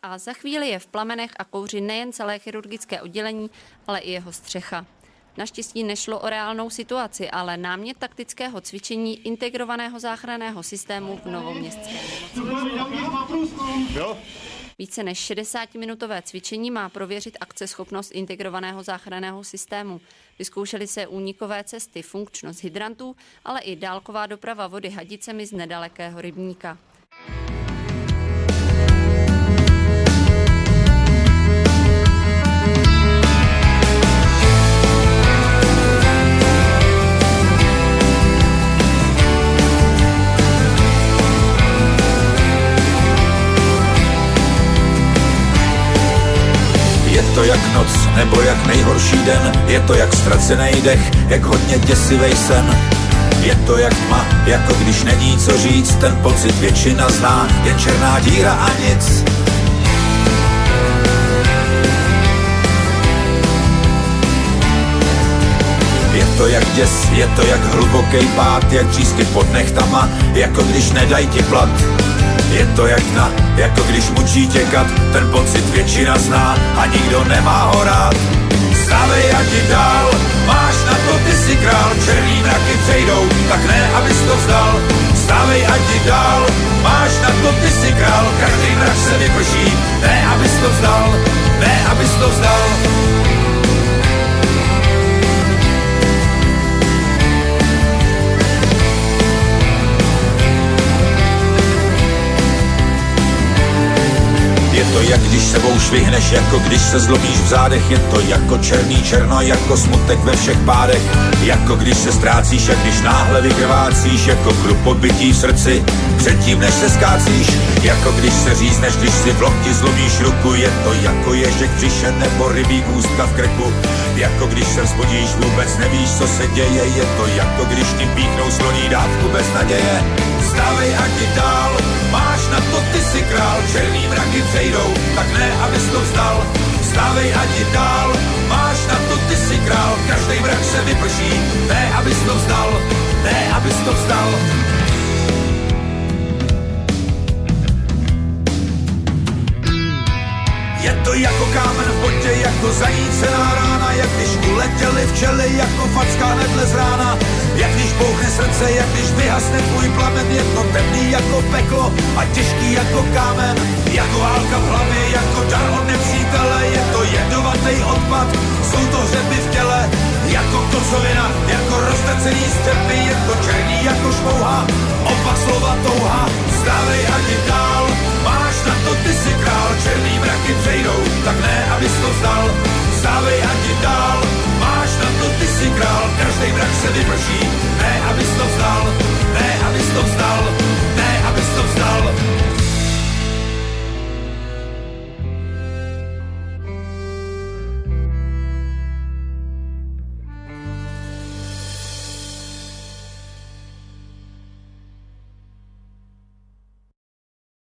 A za chvíli je v plamenech a kouří nejen celé chirurgické oddělení, ale i jeho střecha. Naštěstí nešlo o reálnou situaci, ale námět taktického cvičení integrovaného záchranného systému v Novoměstské nemocnici. Více než 60-minutové cvičení má prověřit akceschopnost integrovaného záchranného systému. Vyzkoušely se únikové cesty, funkčnost hydrantů, ale i dálková doprava vody hadicemi z nedalekého rybníka. Je to jak noc, nebo jak nejhorší den, je to jak ztracený dech, jak hodně děsivej sen. Je to jak tma, jako když není co říct, ten pocit většina zná, jen černá díra a nic. Je to jak děs, je to jak hluboký pád, jak třísky pod nechtama, jako když nedají ti plat. Je to jak dna, jako když mučí těkat, ten pocit většina zná a nikdo nemá ho rád. Stávej a ti dál, máš na to, ty si král, černý mraky přejdou, tak ne, abys to vzdal. Stávej a ti dál, máš na to, ty si král, každý mrak se vyprší, ne, abys to vzdal, ne, abys to vzdal. Je to jak když sebou švihneš, jako když se zlomíš v zádech. Je to jako černý černo, jako smutek ve všech pádech. Jako když se ztrácíš, jak když náhle vykrvácíš, jako krupobití v srdci předtím, než se skácíš. Jako když se řízneš, když si v lokti zlomíš ruku. Je to jako ježek přišen nebo rybí ústka v krku. Jako když se vzbudíš, vůbec nevíš, co se děje. Je to jako když ti píchnou sloní dávku bez naděje. Stávej a ti dál, máš na to, ty si král, černý mraky přejdou, tak ne, abys to vzdal. Stávej a ti dál, máš na to, ty si král, každý mrak se vyprší, ne, abys to vzdal, ne, abys to vzdal. Je to jako kámen v botě, jako zanícená rána, jak když uletěli včely, jako facka hnedle z rána. Jak když bouchne srdce, jak když vyhasne tvůj plamen, je to temný jako peklo a těžký jako kámen. Jako válka v hlavě, jako dar od nepřítele, je to jedovatý odpad, jsou to hřeby v těle. Jako kocovina, jako roztrcený stepy, je to černý jako šmouha, opak slova touha. Stávej a ti dál, máš na to, ty si král, černý mraky přejdou, tak ne, abys to vzdal. Stávej a ti dál, máš na to, ty si král, každý mrak se vyprší, ne, abys to vzdal.